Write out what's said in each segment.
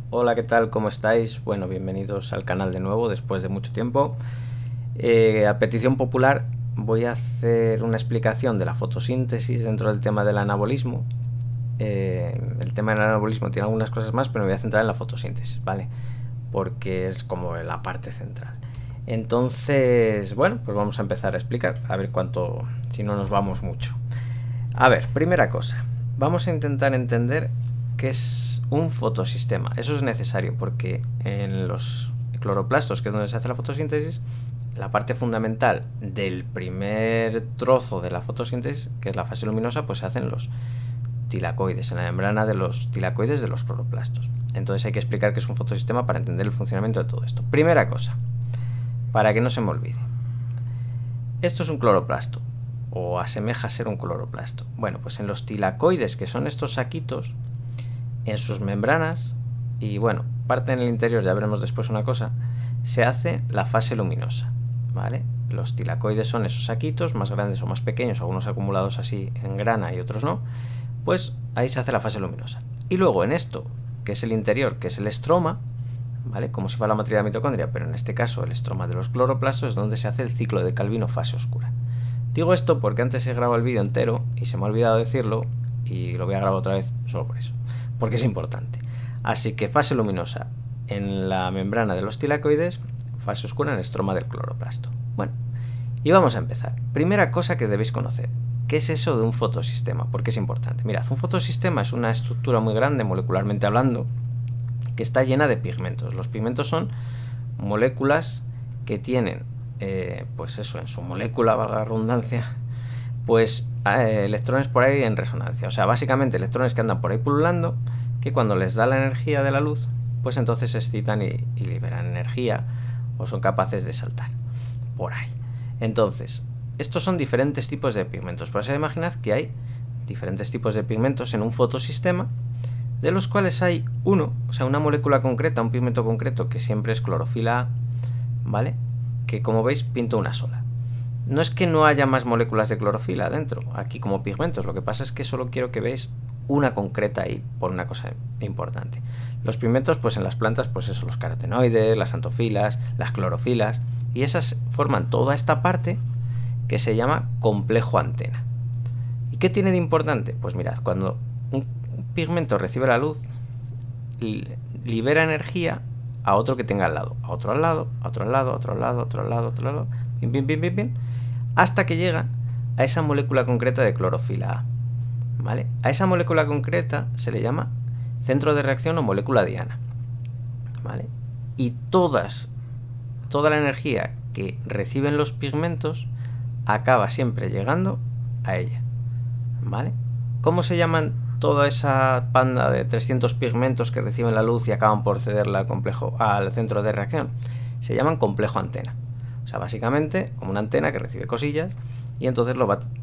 Hola, ¿qué tal? ¿Cómo estáis? Bueno, bienvenidos al canal de nuevo después de mucho tiempo. A petición popular voy a hacer una explicación de la fotosíntesis dentro del tema del anabolismo. El tema del anabolismo tiene algunas cosas más, pero me voy a centrar en la fotosíntesis, ¿vale? Porque es como la parte central. Entonces, bueno, pues vamos a empezar a explicar, a ver cuánto, si no nos vamos mucho. A ver, primera cosa, vamos a intentar entender qué es un fotosistema. Eso es necesario porque en los cloroplastos, que es donde se hace la fotosíntesis, la parte fundamental del primer trozo de la fotosíntesis, que es la fase luminosa, pues se hacen los tilacoides, en la membrana de los tilacoides de los cloroplastos. Entonces hay que explicar qué es un fotosistema para entender el funcionamiento de todo esto. Primera cosa, para que no se me olvide. Esto es un cloroplasto, o asemeja a ser un cloroplasto. Bueno, pues en los tilacoides, que son estos saquitos, en sus membranas, y bueno, parte en el interior, ya veremos después una cosa, se hace la fase luminosa, ¿vale? Los tilacoides son esos saquitos, más grandes o más pequeños, algunos acumulados así en grana y otros no, pues ahí se hace la fase luminosa. Y luego en esto, que es el interior, que es el estroma, ¿vale? Como si fuera la matriz de la mitocondria, pero en este caso el estroma de los cloroplastos es donde se hace el ciclo de Calvino fase oscura. Digo esto porque antes he grabado el vídeo entero y se me ha olvidado decirlo y lo voy a grabar otra vez solo por eso, porque es importante. Así que fase luminosa en la membrana de los tilacoides, fase oscura en el estroma del cloroplasto. Bueno, y vamos a empezar. Primera cosa que debéis conocer. ¿Qué es eso de un fotosistema? Porque es importante. Mirad, un fotosistema es una estructura muy grande, molecularmente hablando, que está llena de pigmentos. Los pigmentos son moléculas que tienen, pues eso, en su molécula, valga la redundancia, pues electrones por ahí en resonancia. O sea, básicamente electrones que andan por ahí pululando, que cuando les da la energía de la luz, pues entonces se excitan y liberan energía o son capaces de saltar por ahí. Entonces, estos son diferentes tipos de pigmentos. Por eso imaginad que hay diferentes tipos de pigmentos en un fotosistema, de los cuales hay uno, o sea, una molécula concreta, un pigmento concreto, que siempre es clorofila A, ¿vale? Que como veis pinto una sola. No es que no haya más moléculas de clorofila dentro, aquí como pigmentos, lo que pasa es que solo quiero que veáis una concreta ahí, por una cosa importante. Los pigmentos, pues en las plantas, pues eso, los carotenoides, las antofilas, las clorofilas, y esas forman toda esta parte que se llama complejo antena. ¿Y qué tiene de importante? Pues mirad, cuando un pigmento recibe la luz, libera energía a otro que tenga al lado, a otro al lado, a otro al lado, a otro al lado, a otro al lado, a otro al lado, bien, bien, bien, bien, bien, hasta que llega a esa molécula concreta de clorofila A, ¿vale? A esa molécula concreta se le llama centro de reacción o molécula diana, ¿vale? Y toda la energía que reciben los pigmentos acaba siempre llegando a ella, ¿vale? ¿Cómo se llaman toda esa panda de 300 pigmentos que reciben la luz y acaban por cederla al centro de reacción? Se llaman complejo antena. O sea, básicamente como una antena que recibe cosillas y entonces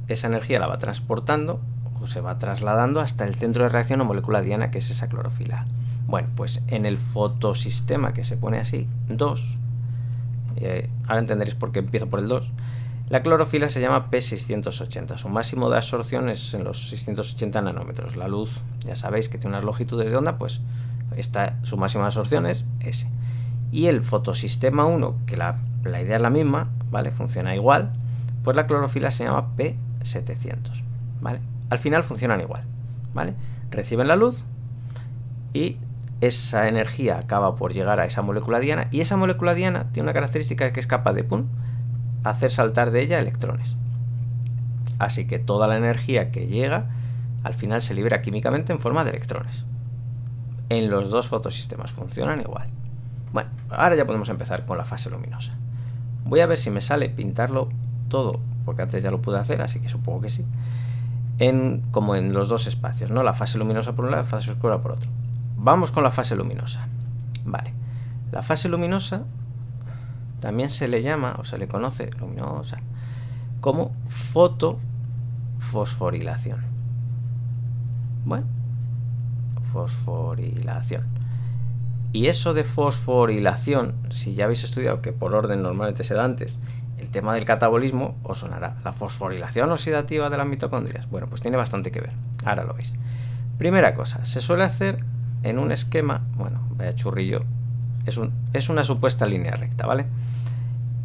esa energía la va transportando o se va trasladando hasta el centro de reacción o molécula diana, que es esa clorofila. Bueno, pues en el fotosistema, que se pone así, 2, ahora entenderéis por qué empiezo por el 2, la clorofila se llama P680, su máximo de absorción es en los 680 nanómetros. La luz, ya sabéis que tiene unas longitudes de onda, pues su máxima absorción es ese. Y el fotosistema 1, que la idea es la misma, ¿vale? Funciona igual, pues la clorofila se llama P700, ¿vale? Al final funcionan igual, ¿vale? Reciben la luz y esa energía acaba por llegar a esa molécula diana, y esa molécula diana tiene una característica, que es capaz de hacer saltar de ella electrones. Así que toda la energía que llega al final se libera químicamente en forma de electrones. En los dos fotosistemas funcionan igual. Bueno, ahora ya podemos empezar con la fase luminosa. Voy a ver si me sale pintarlo todo, porque antes ya lo pude hacer, así que supongo que sí. Como en los dos espacios, ¿no? La fase luminosa por un lado, la fase oscura por otro. Vamos con la fase luminosa. Vale. La fase luminosa también se le llama, o se le conoce, luminosa, como fotofosforilación. Bueno, fosforilación. Y eso de fosforilación, si ya habéis estudiado, que por orden normalmente se da antes, el tema del catabolismo, os sonará. La fosforilación oxidativa de las mitocondrias. Bueno, pues tiene bastante que ver. Ahora lo veis. Primera cosa, se suele hacer en un esquema, bueno, vaya churrillo, es una supuesta línea recta, ¿vale?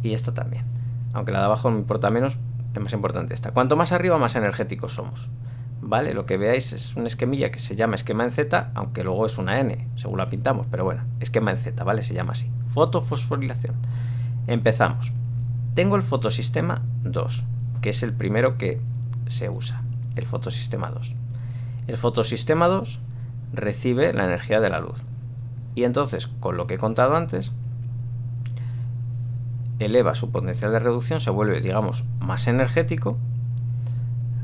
Y esta también, aunque la de abajo me importa menos, es más importante esta. Cuanto más arriba, más energéticos somos, ¿vale? Lo que veáis es un esquemilla que se llama esquema en Z, aunque luego es una N, según la pintamos, pero bueno, esquema en Z, ¿vale? Se llama así. Fotofosforilación. Empezamos. Tengo el fotosistema 2, que es el primero que se usa, el fotosistema 2. El fotosistema 2 recibe la energía de la luz. Y entonces, con lo que he contado antes, eleva su potencial de reducción, se vuelve, digamos, más energético,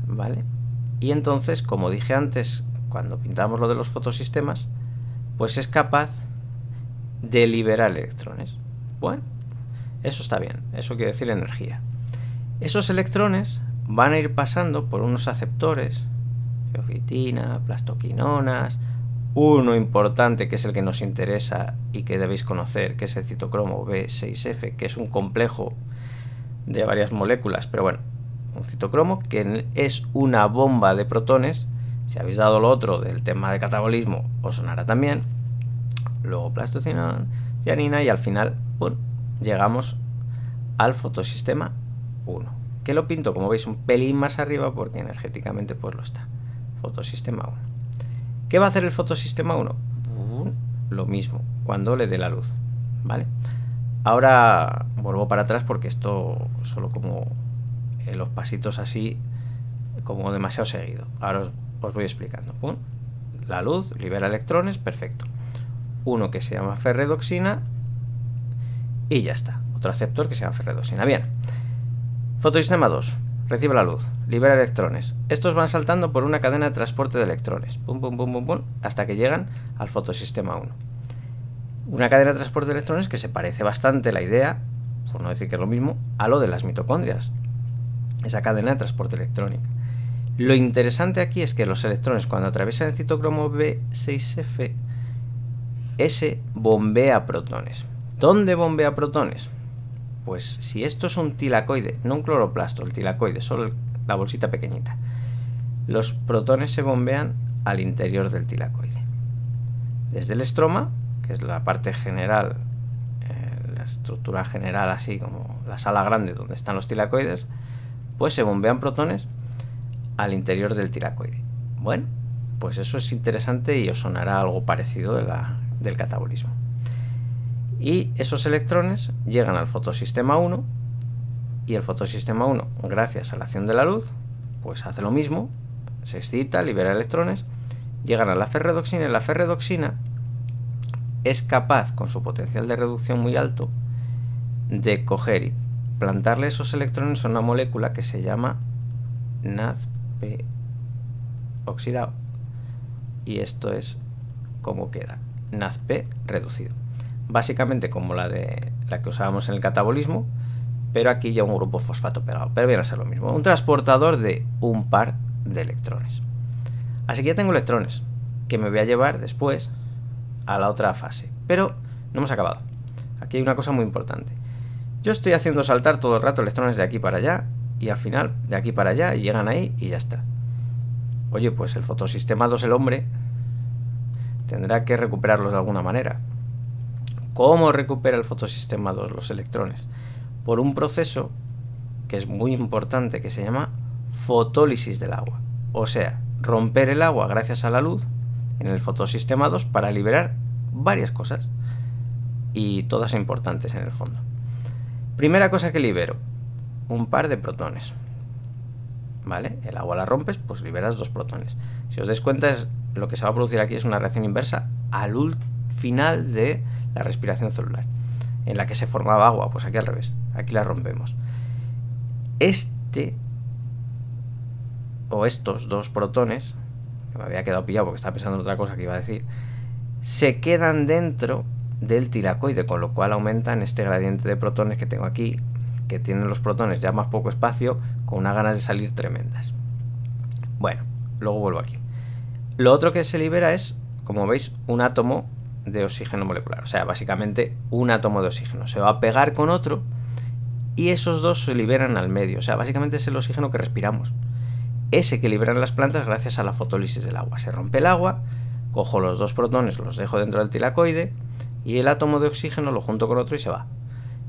¿vale? Y entonces, como dije antes, cuando pintamos lo de los fotosistemas, pues es capaz de liberar electrones. Bueno, eso está bien, eso quiere decir energía. Esos electrones van a ir pasando por unos aceptores, geofitina, plastoquinonas, uno importante que es el que nos interesa y que debéis conocer, que es el citocromo B6F, que es un complejo de varias moléculas, pero bueno, un citocromo que es una bomba de protones. Si habéis dado lo otro del tema de catabolismo, os sonará también. Luego plastocinona, cianina y al final, bueno, llegamos al fotosistema 1, que lo pinto, como veis, un pelín más arriba porque energéticamente pues lo está. Fotosistema 1. ¿Qué va a hacer el fotosistema 1? Lo mismo, cuando le dé la luz, ¿vale? Ahora vuelvo para atrás porque esto solo como los pasitos así, como demasiado seguido. Ahora os voy explicando. La luz libera electrones, perfecto. Uno que se llama ferredoxina y ya está. Otro aceptor que se llama ferredoxina. Bien. Fotosistema 2. Recibe la luz, libera electrones. Estos van saltando por una cadena de transporte de electrones, pum, pum, pum, pum, pum, hasta que llegan al fotosistema 1. Una cadena de transporte de electrones que se parece bastante la idea, por no decir que es lo mismo, a lo de las mitocondrias. Esa cadena de transporte electrónico. Lo interesante aquí es que los electrones, cuando atraviesan el citocromo B6F, ese bombea protones. ¿Dónde bombea protones? Pues si esto es un tilacoide, no un cloroplasto, el tilacoide, solo la bolsita pequeñita, los protones se bombean al interior del tilacoide. Desde el estroma, que es la parte general, la estructura general así como la sala grande donde están los tilacoides, pues se bombean protones al interior del tilacoide. Bueno, pues eso es interesante y os sonará algo parecido del catabolismo. Y esos electrones llegan al fotosistema 1 y el fotosistema 1, gracias a la acción de la luz, pues hace lo mismo, se excita, libera electrones, llegan a la ferredoxina y la ferredoxina es capaz, con su potencial de reducción muy alto, de coger y plantarle esos electrones a una molécula que se llama NADP oxidado. Y esto es como queda, NADP reducido. Básicamente como la que usábamos en el catabolismo, pero aquí ya un grupo fosfato pegado, pero viene a ser lo mismo, un transportador de un par de electrones. Así que ya tengo electrones que me voy a llevar después a la otra fase, pero no hemos acabado. Aquí hay una cosa muy importante. Yo estoy haciendo saltar todo el rato electrones de aquí para allá y al final de aquí para allá y llegan ahí y ya está. Oye, pues el fotosistema 2, el hombre, tendrá que recuperarlos de alguna manera. ¿Cómo recupera el fotosistema 2 los electrones? Por un proceso que es muy importante, que se llama fotólisis del agua. O sea, romper el agua gracias a la luz en el fotosistema 2 para liberar varias cosas. Y todas importantes en el fondo. Primera cosa que libero, un par de protones. ¿Vale? El agua la rompes, pues liberas 2 protones. Si os dais cuenta, lo que se va a producir aquí es una reacción inversa al final de la respiración celular, en la que se formaba agua, pues aquí al revés, aquí la rompemos. Estos 2 protones, que me había quedado pillado porque estaba pensando en otra cosa que iba a decir, se quedan dentro del tilacoide, con lo cual aumentan este gradiente de protones que tengo aquí, que tienen los protones ya más poco espacio, con unas ganas de salir tremendas. Bueno, luego vuelvo aquí. Lo otro que se libera es, como veis, un átomo de oxígeno molecular, o sea, básicamente un átomo de oxígeno se va a pegar con otro y esos dos se liberan al medio, o sea, básicamente es el oxígeno que respiramos, ese que liberan las plantas gracias a la fotólisis del agua. Se rompe el agua, cojo los dos protones, los dejo dentro del tilacoide y el átomo de oxígeno lo junto con otro y se va.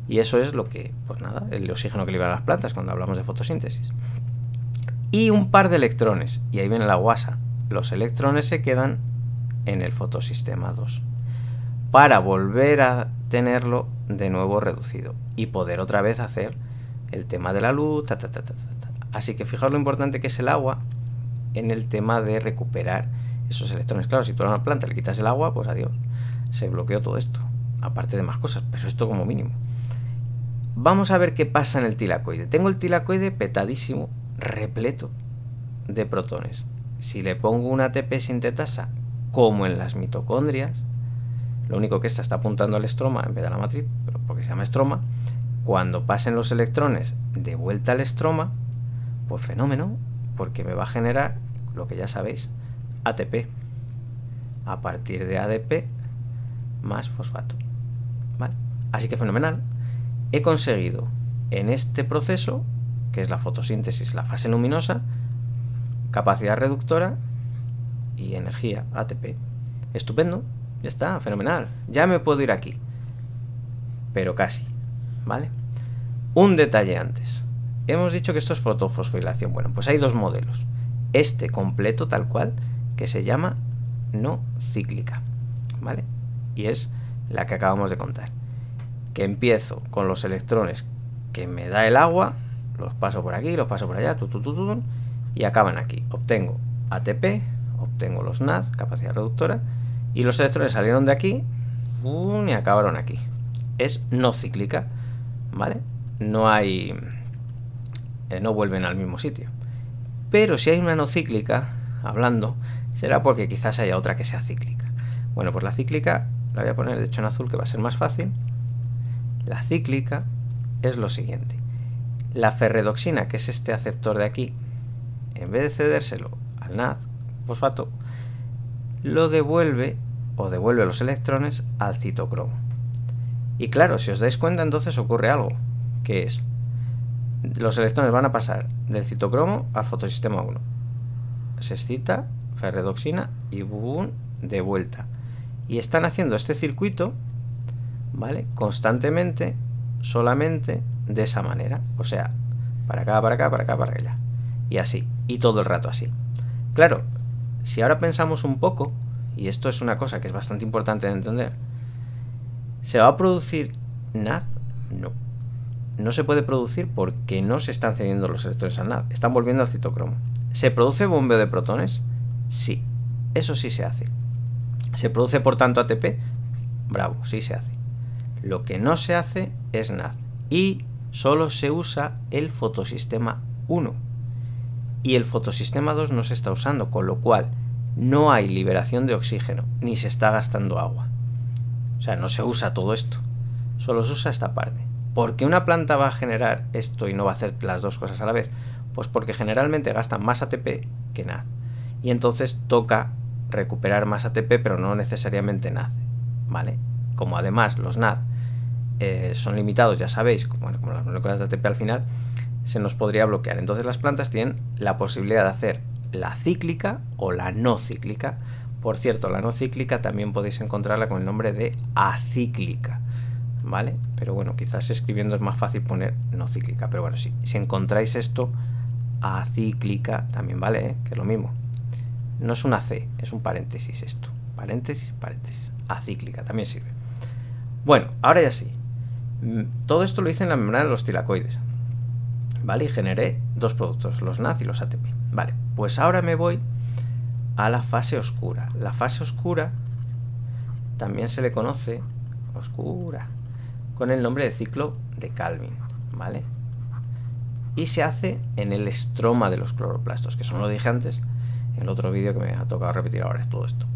Y eso es lo que, pues nada, el oxígeno que liberan las plantas cuando hablamos de fotosíntesis. Y un par de electrones, y ahí viene la guasa. Los electrones se quedan en el fotosistema 2 para volver a tenerlo de nuevo reducido y poder otra vez hacer el tema de la luz, Así que fijaos lo importante que es el agua en el tema de recuperar esos electrones. Claro, si tú a una planta le quitas el agua, pues adiós, se bloqueó todo esto, aparte de más cosas, pero esto como mínimo. Vamos a ver qué pasa en el tilacoide. Tengo el tilacoide petadísimo, repleto de protones. Si le pongo una ATP sintetasa, como en las mitocondrias, lo único que esta está apuntando al estroma en vez de a la matriz, pero porque se llama estroma, cuando pasen los electrones de vuelta al estroma, pues fenómeno, porque me va a generar lo que ya sabéis, ATP, a partir de ADP más fosfato. ¿Vale? Así que fenomenal. He conseguido en este proceso, que es la fotosíntesis, la fase luminosa, capacidad reductora y energía, ATP. Estupendo, ya está, fenomenal. Ya me puedo ir aquí, pero casi, ¿vale? Un detalle antes. Hemos dicho que esto es fotofosforilación. Bueno, pues hay dos modelos. Este completo, tal cual, que se llama no cíclica, ¿vale? Y es la que acabamos de contar. Que empiezo con los electrones que me da el agua, los paso por aquí, los paso por allá, y acaban aquí. Obtengo ATP, obtengo los NAD, capacidad reductora, y los electrones salieron de aquí y acabaron aquí. Es no cíclica, ¿vale? No hay... no vuelven al mismo sitio. Pero si hay una no cíclica, hablando, será porque quizás haya otra que sea cíclica. Bueno, pues la cíclica la voy a poner de hecho en azul, que va a ser más fácil. La cíclica es lo siguiente. La ferredoxina, que es este aceptor de aquí, en vez de cedérselo al NAD, fosfato, lo devuelve o devuelve los electrones al citocromo. Y claro, si os dais cuenta, entonces ocurre algo, que es, los electrones van a pasar del citocromo al fotosistema 1. Se excita, ferredoxina y boom, de vuelta. Y están haciendo este circuito, ¿vale? Constantemente, solamente de esa manera. O sea, para acá, para acá, para acá, para allá. Y así, y todo el rato así. Claro, si ahora pensamos un poco, y esto es una cosa que es bastante importante de entender, ¿se va a producir NAD? No. No se puede producir porque no se están cediendo los electrones al NAD, están volviendo al citocromo. ¿Se produce bombeo de protones? Sí, eso sí se hace. ¿Se produce por tanto ATP? Bravo, sí se hace. Lo que no se hace es NAD y solo se usa el fotosistema 1 y el fotosistema 2 no se está usando, con lo cual no hay liberación de oxígeno ni se está gastando agua. O sea, no se usa todo esto, solo se usa esta parte. ¿Por qué una planta va a generar esto y no va a hacer las dos cosas a la vez? Pues porque generalmente gastan más ATP que NAD y entonces toca recuperar más ATP, pero no necesariamente NAD, ¿vale? Como además los NAD son limitados, ya sabéis, como las moléculas de ATP al final, se nos podría bloquear. Entonces las plantas tienen la posibilidad de hacer la cíclica o la no cíclica. Por cierto, la no cíclica también podéis encontrarla con el nombre de acíclica, ¿vale? Pero bueno, quizás escribiendo es más fácil poner no cíclica, pero bueno, si encontráis esto, acíclica también vale, que es lo mismo. No es una C, es un paréntesis esto. Paréntesis, paréntesis. Acíclica también sirve. Bueno, ahora ya sí. Todo esto lo hice en la membrana de los tilacoides, ¿vale? Y generé dos productos, los NAD y los ATP. Vale, pues ahora me voy a la fase oscura. La fase oscura también se le conoce, oscura, con el nombre de ciclo de Calvin, ¿vale? Y se hace en el estroma de los cloroplastos, que eso lo dije antes en el otro vídeo que me ha tocado repetir ahora, es todo esto.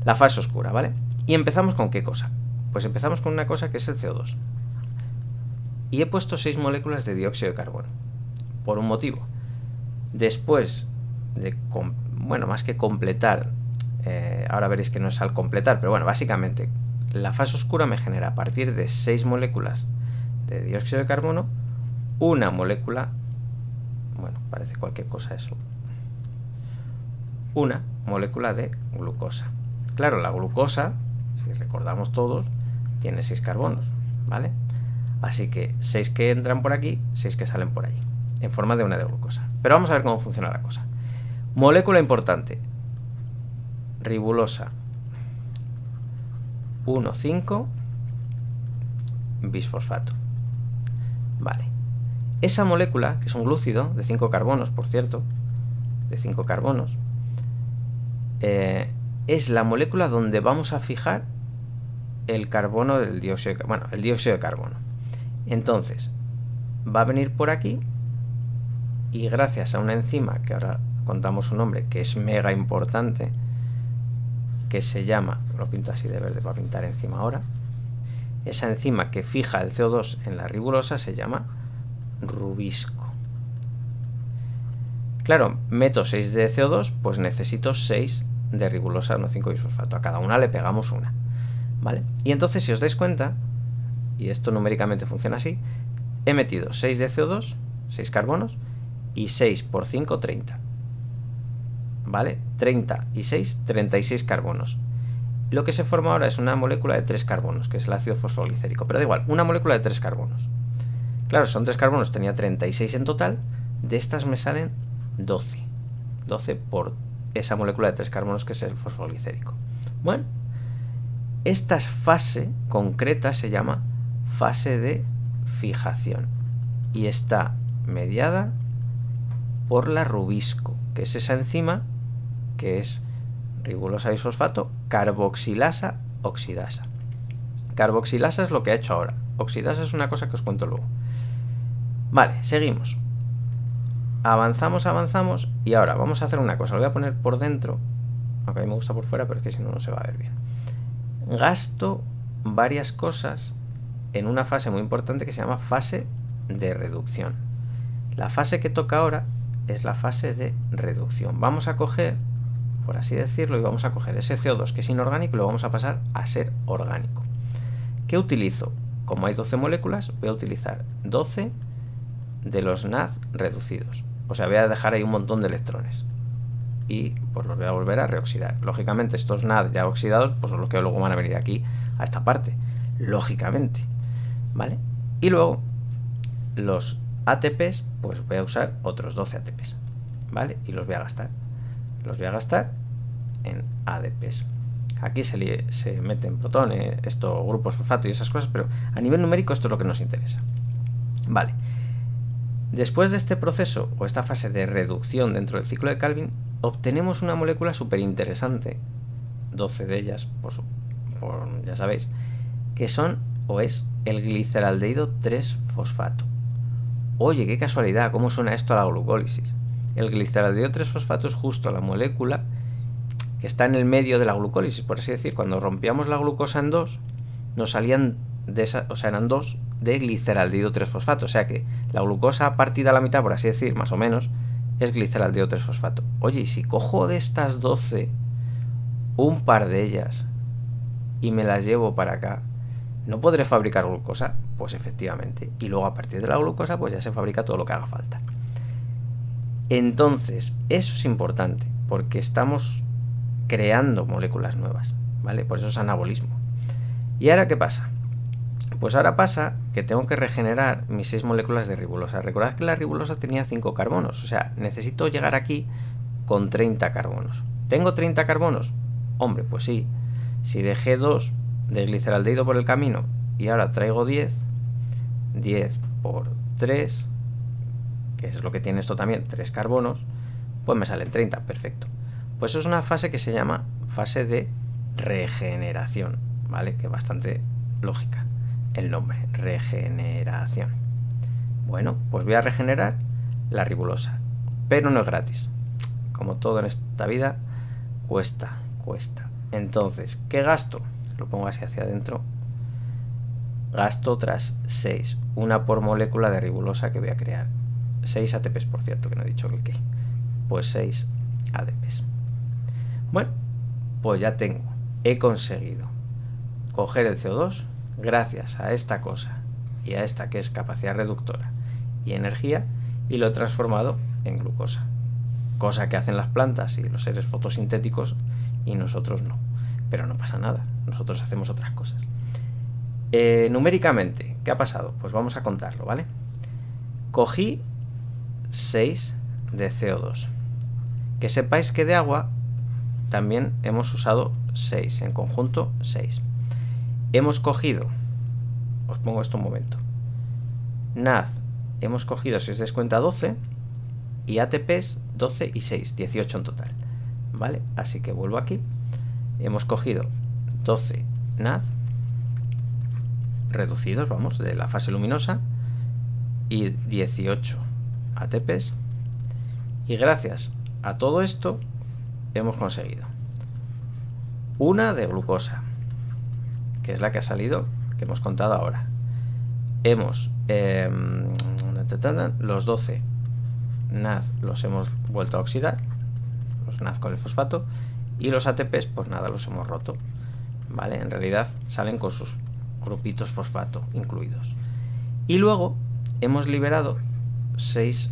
La fase oscura, ¿vale? Y empezamos con ¿qué cosa? Pues empezamos con una cosa que es el CO2. Y he puesto 6 moléculas de dióxido de carbono, por un motivo. Después de, bueno, más que completar, ahora veréis que no es al completar, pero bueno, básicamente la fase oscura me genera a partir de 6 moléculas de dióxido de carbono, una molécula, bueno, parece cualquier cosa eso, una molécula de glucosa. Claro, la glucosa, si recordamos todos, tiene 6 carbonos, ¿vale? Así que 6 que entran por aquí, 6 que salen por allí, en forma de una de glucosa. Pero vamos a ver cómo funciona la cosa. Molécula importante, ribulosa 1,5 bisfosfato. Vale. Esa molécula, que es un glúcido de 5 carbonos, por cierto, de 5 carbonos, es la molécula donde vamos a fijar el carbono del dióxido el dióxido de carbono. Entonces, va a venir por aquí y gracias a una enzima, que ahora contamos su nombre, que es mega importante, que se llama, lo pinto así de verde para pintar encima ahora, esa enzima que fija el CO2 en la ribulosa se llama rubisco. Claro, meto 6 de CO2, pues necesito 6 de ribulosa 1,5 bisfosfato. A cada una le pegamos una, ¿vale? Y entonces, si os dais cuenta, y esto numéricamente funciona así, he metido 6 de CO2, 6 carbonos, y 6 por 5, 30. ¿Vale? 30 y 6, 36 carbonos. Lo que se forma ahora es una molécula de 3 carbonos, que es el ácido fosfoglicérico. Pero da igual, una molécula de 3 carbonos. Claro, son 3 carbonos, tenía 36 en total. De estas me salen 12. 12 por esa molécula de 3 carbonos que es el fosfoglicérico. Bueno, esta fase concreta se llama fase de fijación y está mediada por la rubisco, que es esa enzima que es ribulosa bisfosfato, carboxilasa, oxidasa. Carboxilasa es lo que ha hecho ahora. Oxidasa es una cosa que os cuento luego. Vale, seguimos. Avanzamos y ahora vamos a hacer una cosa. Lo voy a poner por dentro, aunque a mí me gusta por fuera, pero es que si no, no se va a ver bien. Gasto varias cosas en una fase muy importante que se llama fase de reducción. La fase que toca ahora es la fase de reducción. Vamos a coger, por así decirlo, y vamos a coger ese CO2 que es inorgánico y lo vamos a pasar a ser orgánico. ¿Qué utilizo? Como hay 12 moléculas, voy a utilizar 12 de los NAD reducidos. O sea, voy a dejar ahí un montón de electrones. Y pues los voy a volver a reoxidar. Lógicamente, estos NAD ya oxidados, pues son los que luego van a venir aquí a esta parte. Lógicamente. ¿Vale? Y luego, los ATPs, pues voy a usar otros 12 ATPs. ¿Vale? Y los voy a gastar. Los voy a gastar en ADPs. Aquí se meten protones, grupos fosfato y esas cosas, pero a nivel numérico esto es lo que nos interesa. Vale. Después de este proceso o esta fase de reducción dentro del ciclo de Calvin, obtenemos una molécula súper interesante, 12 de ellas, ya sabéis, que son o es el gliceraldehído 3-fosfato. Oye, qué casualidad, cómo suena esto a la glucólisis. El gliceraldehído 3-fosfato es justo la molécula que está en el medio de la glucólisis, por así decir. Cuando rompíamos la glucosa en dos, nos salían eran dos de gliceraldehído 3-fosfato. O sea que la glucosa partida a la mitad, por así decir, más o menos, es gliceraldehído 3-fosfato. Oye, y si cojo de estas 12 un par de ellas y me las llevo para acá, ¿no podré fabricar glucosa? Pues efectivamente. Y luego a partir de la glucosa, pues ya se fabrica todo lo que haga falta. Entonces, eso es importante, porque estamos creando moléculas nuevas, ¿vale? Por eso es anabolismo. ¿Y ahora qué pasa? Pues ahora pasa que tengo que regenerar mis 6 moléculas de ribulosa. Recordad que la ribulosa tenía 5 carbonos, o sea, necesito llegar aquí con 30 carbonos. ¿Tengo 30 carbonos? Hombre, pues sí. Si dejé 2 de gliceraldehído por el camino y ahora traigo 10 por 3, que es lo que tiene esto también, 3 carbonos, pues me salen 30, perfecto. Pues eso es una fase que se llama fase de regeneración, ¿vale? Que es bastante lógica el nombre, regeneración. Bueno, pues voy a regenerar la ribulosa, pero no es gratis. Como todo en esta vida, cuesta. Entonces, ¿qué gasto? Lo pongo así hacia adentro. Gasto otras 6, una por molécula de ribulosa que voy a crear. 6 ATPs, por cierto, que no he dicho el qué. Pues 6 ADPs. Bueno, pues ya he conseguido coger el CO2 gracias a esta cosa y a esta que es capacidad reductora y energía, y lo he transformado en glucosa, cosa que hacen las plantas y los seres fotosintéticos y nosotros no. pero no pasa nada, nosotros hacemos otras cosas. Numéricamente, ¿qué ha pasado? Pues vamos a contarlo, ¿vale? Cogí 6 de CO2. Que sepáis que de agua también hemos usado 6, en conjunto 6. Hemos cogido, os pongo esto un momento, NAD hemos cogido, si os des cuenta, 12, y ATPs 12 y 6, 18 en total, ¿vale? Así que vuelvo aquí, hemos cogido 12 NAD reducidos, vamos, de la fase luminosa, y 18 ATPs, y gracias a todo esto hemos conseguido una de glucosa, que es la que ha salido, que hemos contado ahora. Hemos los 12 NAD los hemos vuelto a oxidar, los NAD con el fosfato, y los ATPs pues nada, los hemos roto, ¿vale? En realidad salen con sus grupitos fosfato incluidos. Y luego hemos liberado 6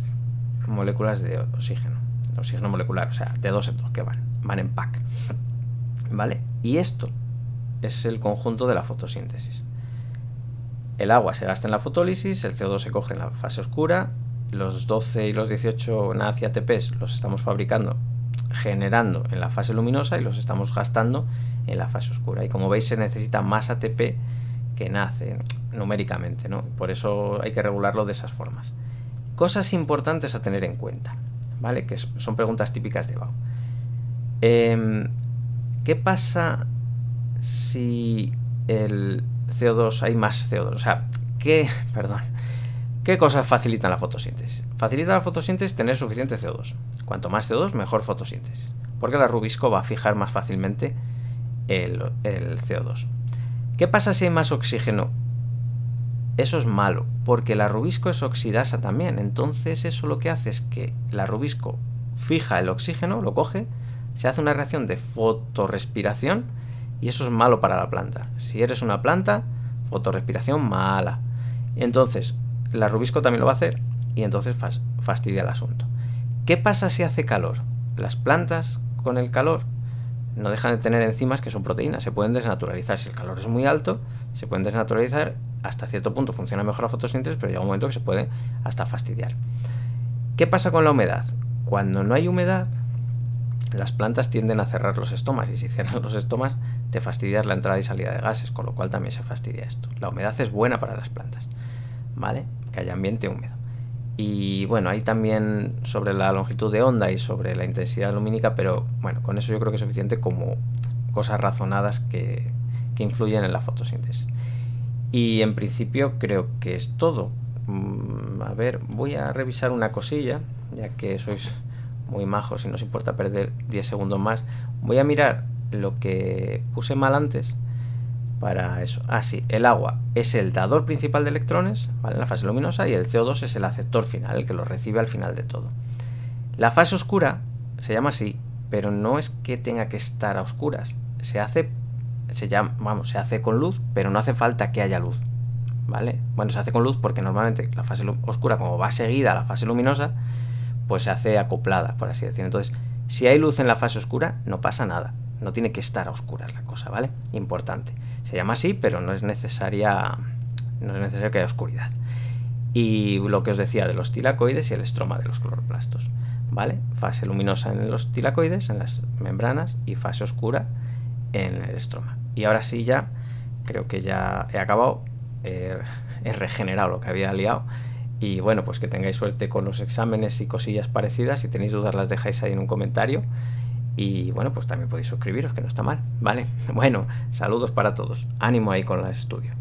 moléculas de oxígeno molecular, o sea, de 2 en 2, que van en pack, ¿vale? Y esto es el conjunto de la fotosíntesis. El agua se gasta en la fotólisis, el CO2 se coge en la fase oscura, los 12 y los 18 NAD y ATPs los estamos fabricando, generando en la fase luminosa, y los estamos gastando en la fase oscura. Y como veis, se necesita más ATP que NAD numéricamente, ¿no? Por eso hay que regularlo de esas formas. Cosas importantes a tener en cuenta, ¿vale? Que son preguntas típicas de BAO. ¿Qué pasa si el CO2 hay más CO2? O sea, ¿qué cosas facilitan la fotosíntesis? Facilita la fotosíntesis tener suficiente CO2. Cuanto más CO2, mejor fotosíntesis. Porque la rubisco va a fijar más fácilmente el CO2. ¿Qué pasa si hay más oxígeno? Eso es malo, porque la rubisco es oxidasa también. Entonces eso lo que hace es que la rubisco fija el oxígeno, lo coge, se hace una reacción de fotorrespiración, y eso es malo para la planta. Si eres una planta, fotorrespiración mala. Entonces la rubisco también lo va a hacer, y entonces fastidia el asunto. ¿Qué pasa si hace calor? Las plantas con el calor no dejan de tener enzimas que son proteínas, se pueden desnaturalizar. Si el calor es muy alto, se pueden desnaturalizar. Hasta cierto punto funciona mejor la fotosíntesis, pero llega un momento que se puede hasta fastidiar. ¿Qué pasa con la humedad? Cuando no hay humedad, las plantas tienden a cerrar los estomas, y si cierran los estomas te fastidias la entrada y salida de gases, con lo cual también se fastidia esto. La humedad es buena para las plantas, ¿vale? Que haya ambiente húmedo. Y bueno, hay también sobre la longitud de onda y sobre la intensidad lumínica, pero bueno, con eso yo creo que es suficiente como cosas razonadas que influyen en la fotosíntesis. Y en principio creo que es todo. A ver, voy a revisar una cosilla, ya que sois muy majos y no os importa perder 10 segundos más. Voy a mirar lo que puse mal antes para eso. Sí, el agua es el dador principal de electrones, ¿vale? En la fase luminosa, y el CO2 es el aceptor final, el que lo recibe al final de todo. La fase oscura se llama así, pero no es que tenga que estar a oscuras. Se hace con luz, pero no hace falta que haya luz, ¿vale? Bueno, se hace con luz porque normalmente la fase oscura, como va seguida a la fase luminosa, pues se hace acoplada, por así decir. Entonces, si hay luz en la fase oscura, no pasa nada. No tiene que estar a oscuras la cosa, ¿vale? Importante. Se llama así, pero no es necesario que haya oscuridad. Y lo que os decía de los tilacoides y el estroma de los cloroplastos, ¿vale? Fase luminosa en los tilacoides, en las membranas, y fase oscura en el estroma. Y ahora sí, ya creo que ya he acabado, he regenerado lo que había liado. Y bueno, pues que tengáis suerte con los exámenes y cosillas parecidas. Si tenéis dudas, las dejáis ahí en un comentario. Y bueno, pues también podéis suscribiros, que no está mal, ¿vale? Bueno, saludos para todos. Ánimo ahí con el estudio.